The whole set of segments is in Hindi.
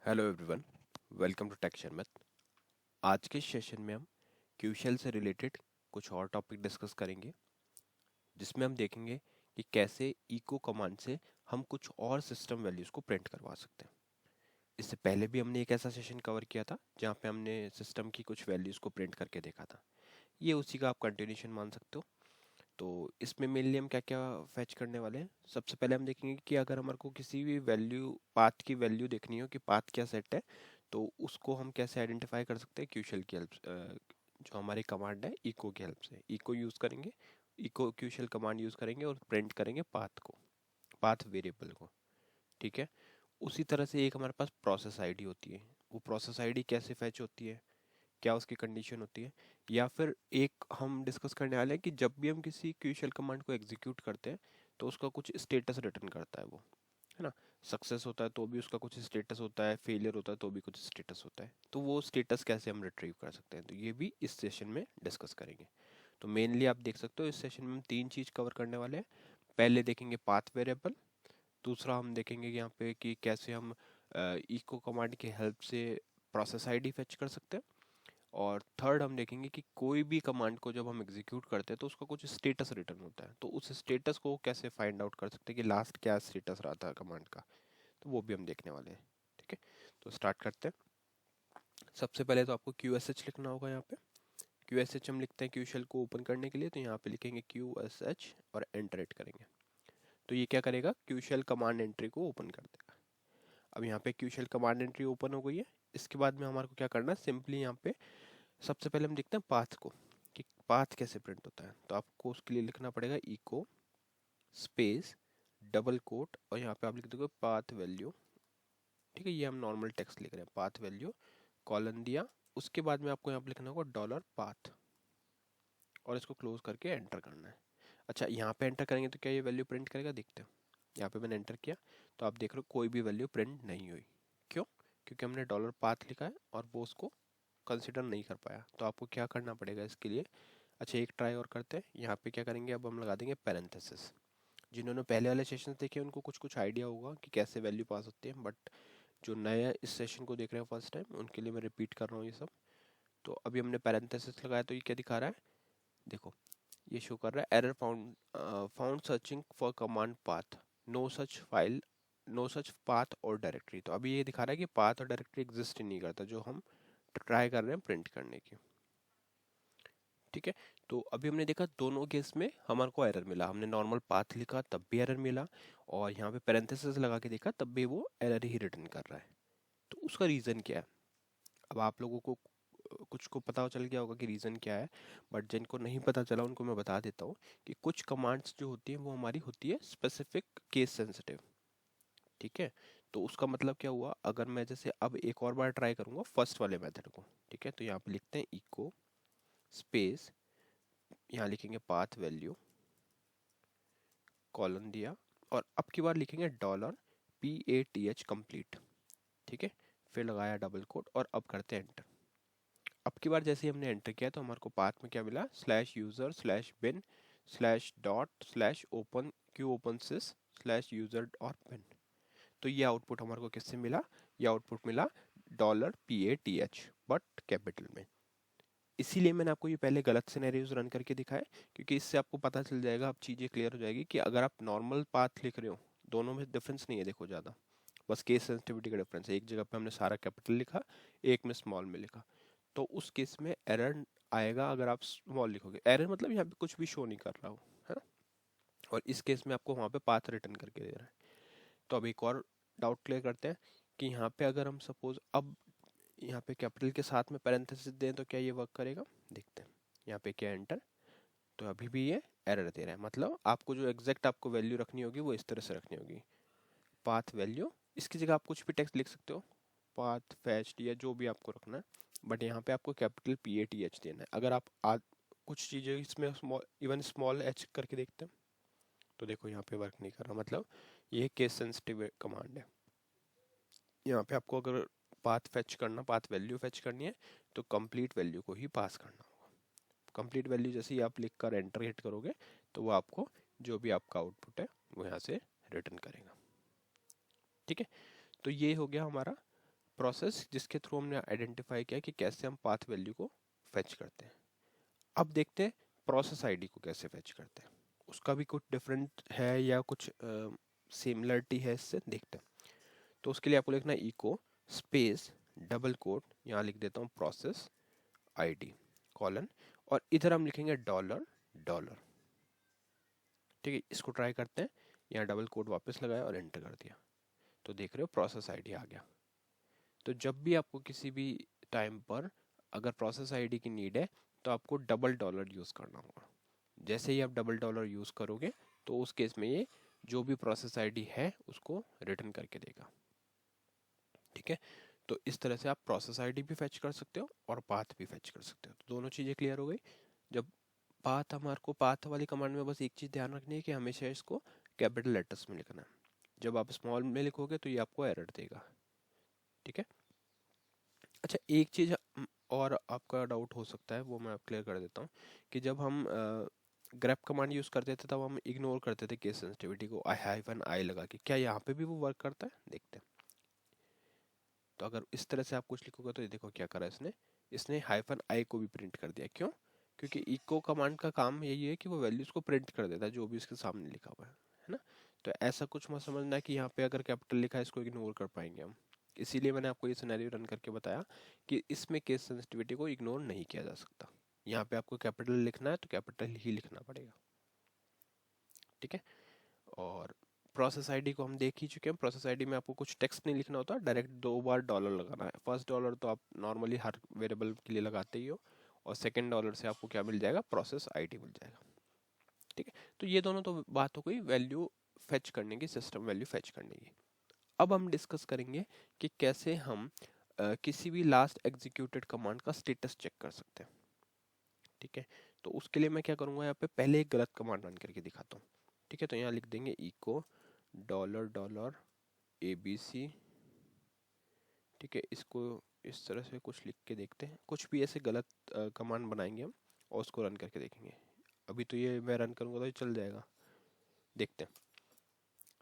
Hello everyone, welcome to tech शर्मत। आज के सेशन में हम क्यूशल से रिलेटेड कुछ और टॉपिक डिस्कस करेंगे, जिसमें हम देखेंगे कि कैसे इको कमांड से हम कुछ और सिस्टम वैल्यूज़ को प्रिंट करवा सकते हैं। इससे पहले भी हमने एक ऐसा सेशन कवर किया था जहाँ पे हमने सिस्टम की कुछ वैल्यूज़ को प्रिंट करके देखा था। ये उसी का आप कंटिन्यूशन मान सकते हो। तो इसमें मेनली हम क्या क्या फैच करने वाले हैं। सबसे पहले हम देखेंगे कि अगर हमारे को किसी भी वैल्यू पाथ की वैल्यू देखनी हो कि पाथ क्या सेट है, तो उसको हम कैसे आइडेंटिफाई कर सकते हैं क्यूशल की हेल्प, जो हमारी कमांड है इको की हेल्प से। इको यूज़ करेंगे, इको क्यूशल कमांड यूज़ करेंगे और प्रिंट करेंगे पाथ को, पाथ वेरिएबल को। ठीक है। उसी तरह से एक हमारे पास प्रोसेस आईडी होती है। वो प्रोसेस आईडी कैसे फैच होती है, क्या उसकी कंडीशन होती है, या फिर एक हम डिस्कस करने वाले हैं कि जब भी हम किसी क्यूशल कमांड को एग्जीक्यूट करते हैं तो उसका कुछ स्टेटस रिटर्न करता है वो, है ना। सक्सेस होता है तो भी उसका कुछ स्टेटस होता है, फेलियर होता है तो भी कुछ स्टेटस होता है। तो वो स्टेटस कैसे हम रिट्रीव कर सकते हैं, तो ये भी इस सेशन में डिस्कस करेंगे। तो मेनली आप देख सकते हो इस सेशन में हम तीन चीज़ कवर करने वाले हैं। पहले देखेंगे पाथ वेरिएबल, दूसरा हम देखेंगे कि यहाँ पे कि कैसे हम इको कमांड की हेल्प से प्रोसेस आईडी फेच कर सकते हैं, और थर्ड हम देखेंगे कि कोई भी कमांड को जब हम एग्जीक्यूट करते हैं तो उसका कुछ स्टेटस रिटर्न होता है, तो उस स्टेटस को कैसे फाइंड आउट कर सकते हैं कि लास्ट क्या स्टेटस रहा था कमांड का। तो वो भी हम देखने वाले हैं। ठीक है, तो स्टार्ट करते हैं। सबसे पहले तो आपको क्यू एस एच लिखना होगा। यहाँ पे क्यू एस एच हम लिखते हैं क्यूशल को ओपन करने के लिए, तो यहाँ पे लिखेंगे क्यू एस एच और एंटर हिट करेंगे। तो ये क्या करेगा, क्यूशल कमांड एंट्री को ओपन कर देगा। अब यहाँ पे क्यूशल कमांड एंट्री ओपन हो गई है। इसके बाद में हमारे को क्या करना है, सिंपली यहाँ पे सबसे पहले हम देखते हैं पाथ को कि पाथ कैसे प्रिंट होता है। तो आपको उसके लिए लिखना पड़ेगा इको स्पेस डबल कोट और यहाँ पे आप लिख दोगे पाथ वैल्यू। ठीक है, ये हम नॉर्मल टेक्स्ट लिख रहे हैं, पाथ वैल्यू कॉलन दिया। उसके बाद में आपको यहाँ पे लिखना होगा डॉलर पाथ और इसको क्लोज करके एंटर करना है। अच्छा, यहाँ पे एंटर करेंगे तो क्या ये वैल्यू प्रिंट करेगा, देखते हो। यहाँ पे मैंने एंटर किया तो आप देख रहे हो कोई भी वैल्यू प्रिंट नहीं हुई। क्यों? क्योंकि हमने डॉलर पाथ लिखा है और वो उसको कंसिडर नहीं कर पाया। तो आपको क्या करना पड़ेगा इसके लिए। अच्छा, एक ट्राई और करते हैं। यहाँ पे क्या करेंगे, अब हम लगा देंगे पैरेंथेसिस। जिन्होंने पहले वाले सेशन देखे उनको कुछ कुछ आइडिया होगा कि कैसे वैल्यू पास होती है, बट जो नया इस सेशन को देख रहे हैं फर्स्ट टाइम, उनके लिए मैं रिपीट कर रहा हूँ ये सब। तो अभी हमने पैरेंथेसिस लगाया तो ये क्या दिखा रहा है, देखो। ये शो कर रहा है error found, found searching for command path, no such file, no such path और डायरेक्टरी। तो अभी ये दिखा रहा है कि पाथ और डायरेक्टरी एग्जिस्ट ही नहीं करता जो हम ट्राई कर रहे हैं प्रिंट करने की। ठीक है, तो अभी हमने देखा दोनों केस में हमारे को एरर मिला। हमने नॉर्मल पाथ लिखा तब भी एरर मिला, और यहाँ पे पैरेंथेसिस लगा के देखा तब भी वो एरर ही रिटर्न कर रहा है। तो उसका रीज़न क्या है। अब आप लोगों को कुछ को पता चल गया होगा कि रीज़न क्या है, बट जिनको नहीं पता चला उनको मैं बता देता हूँ कि कुछ कमांड्स जो होती हैं वो हमारी होती है स्पेसिफिक केस सेंसिटिव। ठीक है, तो उसका मतलब क्या हुआ, अगर मैं जैसे अब एक और बार ट्राई करूँगा फर्स्ट वाले मेथड को। ठीक है, तो यहाँ पे लिखते हैं इको स्पेस, यहाँ लिखेंगे पाथ वैल्यू कॉलन दिया, और अब की बार लिखेंगे डॉलर PATH कंप्लीट। ठीक है, फिर लगाया डबल कोट और अब करते हैं एंटर। अब की बार जैसे ही हमने एंटर किया तो हमारे को पाथ में क्या मिला, slash user slash bin slash dot slash open Q open sys slash user और बिन। तो ये आउटपुट हमारे को किससे मिला, ये आउटपुट मिला डॉलर PATH बट कैपिटल में। इसीलिए मैंने आपको ये पहले गलत सिनेरियोज रन करके दिखाए, क्योंकि इससे आपको पता चल जाएगा, अब चीज़ें क्लियर हो जाएगी कि अगर आप नॉर्मल पाथ लिख रहे हो, दोनों में डिफरेंस नहीं है देखो ज़्यादा, बस केस सेंसिटिविटी का डिफरेंस है। एक जगह पे हमने सारा कैपिटल लिखा, एक में स्मॉल में लिखा। तो उस केस में एरर आएगा अगर आप स्मॉल लिखोगे। एरर मतलब यहाँ पे कुछ भी शो नहीं कर रहा हो, है ना। और इस केस में आपको वहाँ पे पाथ रिटर्न करके दे रहा है। तो अब एक और डाउट क्लियर करते हैं कि यहाँ पे अगर हम सपोज अब यहाँ पे कैपिटल के साथ में पैरेंथेसिस दें तो क्या ये वर्क करेगा, देखते हैं। यहाँ पे क्या एंटर, तो अभी भी ये एरर दे रहा है। मतलब आपको जो एग्जैक्ट आपको वैल्यू रखनी होगी वो इस तरह से रखनी होगी, पाथ वैल्यू, इसकी जगह आप कुछ भी टेक्स्ट लिख सकते हो, पाथ फैच्ड या जो भी आपको रखना है, बट यहाँ पे आपको कैपिटल PATH देना है। अगर आप कुछ चीज़ें इसमें स्मॉल, इवन स्मॉल h करके देखते हैं तो देखो यहाँ पे वर्क नहीं कर रहा। मतलब ये केस सेंसिटिव कमांड है। यहाँ पे आपको अगर पाथ फेच करना, पाथ वैल्यू फेच करनी है तो कंप्लीट वैल्यू को ही पास करना होगा। कंप्लीट वैल्यू जैसे ही आप लिख कर एंटर हिट करोगे तो वो आपको जो भी आपका आउटपुट है वो यहाँ से रिटर्न करेगा। ठीक है, तो ये हो गया हमारा प्रोसेस जिसके थ्रू हमने आइडेंटिफाई किया कि कैसे हम पाथ वैल्यू को फेच करते हैं। अब देखते हैं प्रोसेस आईडी को कैसे फेच करते हैं, उसका भी कुछ डिफरेंट है या कुछ सिमिलरिटी है, इससे देखते हैं। तो उसके लिए आपको लिखना है इको स्पेस डबल कोट, यहाँ लिख देता हूँ प्रोसेस आईडी कॉलन, और इधर हम लिखेंगे डॉलर डॉलर। ठीक है, इसको ट्राई करते हैं। यहाँ डबल कोट वापस लगाया और एंटर कर दिया, तो देख रहे हो प्रोसेस आईडी आ गया। तो जब भी आपको किसी भी टाइम पर अगर प्रोसेस आईडी की नीड है तो आपको डबल डॉलर यूज़ करना होगा। जैसे ही आप डबल डॉलर यूज़ करोगे तो उस केस में ये जो भी प्रोसेस आईडी है उसको रिटर्न करके देगा। ठीक है, तो इस तरह से आप प्रोसेस आईडी भी फेच कर सकते हो और पाथ भी फेच कर सकते हो। तो दोनों चीज़ें क्लियर हो गई। जब पाथ, हमारे को पाथ वाली कमांड में बस एक चीज़ ध्यान रखनी है कि हमेशा इसको कैपिटल लेटर्स में लिखना है। जब आप स्मॉल में लिखोगे तो ये आपको एरर देगा। ठीक है, अच्छा एक चीज़ और आपका डाउट हो सकता है, वो मैं आप क्लियर कर देता हूँ कि जब हम ग्रेप कमांड यूज़ करते थे तब हम इग्नोर करते थे केस सेंसिटिविटी को आई लगा के, क्या यहाँ पे भी वो वर्क करता है, देखते हैं। तो अगर इस तरह से आप कुछ लिखोगे तो ये देखो क्या करा इसने, इसने -i को भी प्रिंट कर दिया। क्यों? क्योंकि इको कमांड का काम यही है कि वो वैल्यूज को प्रिंट कर देता है जो भी इसके सामने लिखा हुआ है ना। तो ऐसा कुछ मत समझना है कि यहाँ पे अगर कैपिटल लिखा है इसको इग्नोर कर पाएंगे हम। इसीलिए मैंने आपको ये सिनेरियो रन करके बताया कि इसमें केस सेंसिटिविटी को इग्नोर नहीं किया जा सकता। यहाँ पे आपको कैपिटल लिखना है तो कैपिटल ही लिखना पड़ेगा। ठीक है, और प्रोसेस आईडी को हम देख ही चुके हैं। प्रोसेस आईडी में आपको कुछ टेक्स्ट नहीं लिखना होता, डायरेक्ट 2 बार डॉलर लगाना है। फर्स्ट डॉलर तो आप नॉर्मली हर वेरिएबल के लिए लगाते ही हो, और सेकंड डॉलर से आपको क्या मिल जाएगा, प्रोसेस आईडी मिल जाएगा। ठीक है, तो ये दोनों तो बात हो गई वैल्यू फेच करने की, सिस्टम वैल्यू फेच करने की। अब हम डिस्कस करेंगे कि कैसे हम किसी भी लास्ट एग्जीक्यूटेड कमांड का स्टेटस चेक कर सकते हैं। ठीक है, तो उसके लिए मैं क्या करूँगा, यहाँ पे पहले एक गलत कमांड रन करके दिखाता हूँ। ठीक है, तो यहाँ लिख देंगे इको डॉलर डॉलर ABC। ठीक है, इसको इस तरह से कुछ लिख के देखते हैं, कुछ भी ऐसे गलत कमांड बनाएंगे हम और उसको रन करके देखेंगे। अभी तो ये मैं रन करूँगा तो ये चल जाएगा, देखते हैं।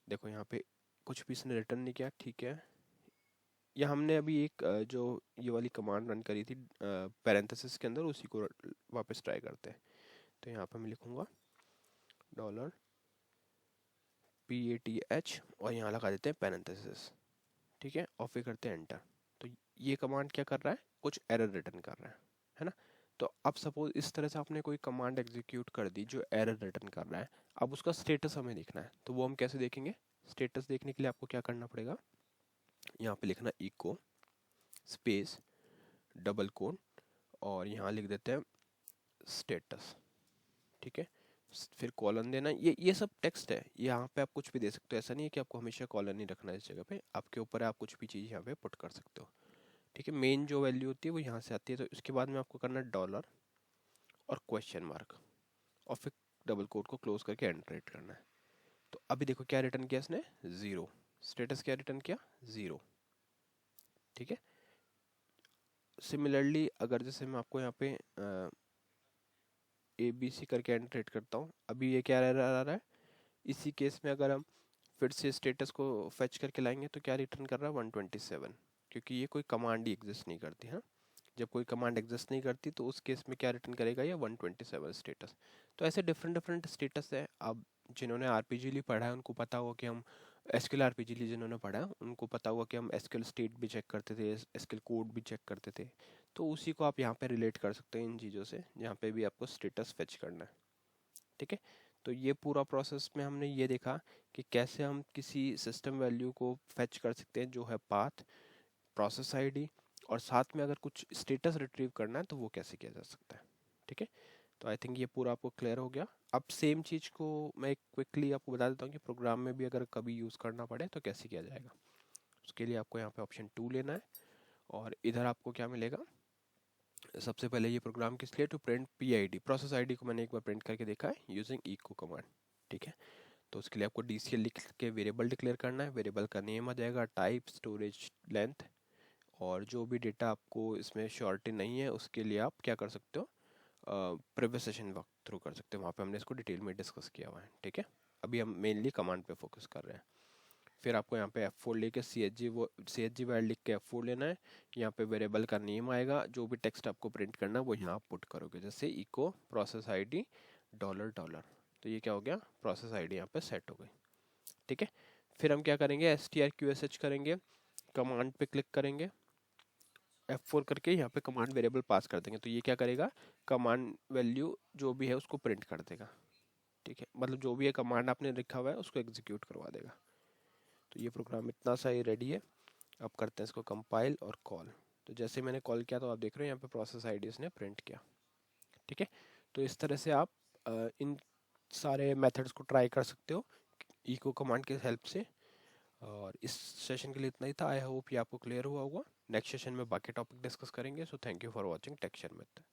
देखो यहाँ पे कुछ भी इसने रिटर्न नहीं किया। ठीक है, या हमने अभी एक जो ये वाली कमांड रन करी थी पैरेंथेसिस के अंदर, उसी को वापस ट्राई करते हैं। तो यहाँ पे मैं लिखूँगा डॉलर PATH और यहाँ लगा देते हैं पैरेंथेसिस। ठीक है, और फिर करते हैं एंटर। तो ये कमांड क्या कर रहा है, कुछ एरर रिटर्न कर रहा है ना। तो अब सपोज इस तरह से आपने कोई कमांड एग्जीक्यूट कर दी जो एरर रिटर्न कर रहा है, अब उसका स्टेटस हमें देखना है। तो वो हम कैसे देखेंगे, स्टेटस देखने के लिए आपको क्या करना पड़ेगा, यहाँ पे लिखना इको स्पेस डबल कोट और यहाँ लिख देते हैं स्टेटस। ठीक है, फिर कॉलन देना। ये सब टेक्स्ट है, यहाँ पे आप कुछ भी दे सकते हो। ऐसा नहीं है कि आपको हमेशा कॉलन ही रखना है इस जगह पे, आपके ऊपर है, आप कुछ भी चीज़ यहाँ पे पुट कर सकते हो। ठीक है, मेन जो वैल्यू होती है वो यहाँ से आती है। तो इसके बाद में आपको करना है डॉलर और क्वेश्चन मार्क और फिर डबल कोट को क्लोज करके एंटर करना है। तो अभी देखो क्या रिटर्न किया इसने, 0। स्टेटस क्या रिटर्न किया, 0। ठीक है, सिमिलरली अगर जैसे मैं आपको यहाँ पे ABC करके एंटर करता हूँ, अभी ये क्या एरर आ रहा है। इसी केस में अगर हम फिर से स्टेटस को फेच करके लाएंगे तो क्या रिटर्न कर रहा है, 127, क्योंकि ये कोई कमांड ही एग्जिस्ट नहीं करती है। जब कोई कमांड एग्जिस्ट नहीं करती तो उस केस में क्या रिटर्न करेगा, ये 127 स्टेटस। तो ऐसे डिफरेंट डिफरेंट स्टेटस है। अब जिन्होंने आरपीजीली पढ़ा है उनको पता होगा कि हम एसक्यूएल आरपीजीली जिन्होंने पढ़ा है उनको पता होगा कि हम एसक्यूएल स्टेट भी चेक करते थे, एसक्यूएल कोड भी चेक करते थे। तो उसी को आप यहाँ पे रिलेट कर सकते हैं इन चीज़ों से, जहाँ पे भी आपको स्टेटस फेच करना है। ठीक है, तो ये पूरा प्रोसेस में हमने ये देखा कि कैसे हम किसी सिस्टम वैल्यू को फेच कर सकते हैं जो है पाथ, प्रोसेस आईडी, और साथ में अगर कुछ स्टेटस रिट्रीव करना है तो वो कैसे किया जा सकता है। ठीक है, तो आई थिंक ये पूरा आपको क्लियर हो गया। अब सेम चीज़ को मैं क्विकली आपको बता देता हूँ कि प्रोग्राम में भी अगर कभी यूज़ करना पड़े तो कैसे किया जाएगा। उसके लिए आपको यहाँ पे ऑप्शन 2 लेना है और इधर आपको क्या मिलेगा, सबसे पहले ये प्रोग्राम किस लिए, to print PID, process ID को मैंने एक बार प्रिंट करके देखा है यूजिंग इको कमांड। ठीक है, तो उसके लिए आपको DCL लिख के वेरिएबल डिक्लेयर करना है। वेरिएबल का नेम आ जाएगा, टाइप, स्टोरेज, लेंथ, और जो भी डेटा आपको इसमें श्योरिटी नहीं है उसके लिए आप क्या कर सकते हो, प्रीवियस सेशन वक्त थ्रू कर सकते हो, वहाँ पे हमने इसको डिटेल में डिस्कस किया हुआ है। ठीक है, अभी हम मेनली कमांड पे फोकस कर रहे हैं। फिर आपको यहाँ पे F4 लेके CHG वैल्यू लिख के F4 लेना है। यहाँ पे वेरिएबल का नेम आएगा, जो भी टेक्स्ट आपको प्रिंट करना है वो यहाँ पुट करोगे, जैसे इको प्रोसेस आईडी $। तो ये क्या हो गया, प्रोसेस आईडी यहाँ पे सेट हो गई। ठीक है, फिर हम क्या करेंगे, strqsh करेंगे, कमांड पे क्लिक करेंगे, F4 करके यहाँ पे कमांड वेरिएबल पास कर देंगे। तो ये क्या करेगा, कमांड वैल्यू जो भी है उसको प्रिंट कर देगा। ठीक है, मतलब जो भी है कमांड आपने लिखा हुआ है उसको एग्जीक्यूट करवा देगा। तो ये प्रोग्राम इतना सा ही रेडी है। अब करते हैं इसको कंपाइल और कॉल। तो जैसे मैंने कॉल किया तो आप देख रहे हैं यहाँ पे प्रोसेस आईडी इसने प्रिंट किया। ठीक है, तो इस तरह से आप इन सारे मेथड्स को ट्राई कर सकते हो इको कमांड की हेल्प से। और इस सेशन के लिए इतना ही था। आई होप ये आपको क्लियर हुआ होगा। नेक्स्ट सेशन में बाकी टॉपिक डिस्कस करेंगे। So thank you for watching texture method.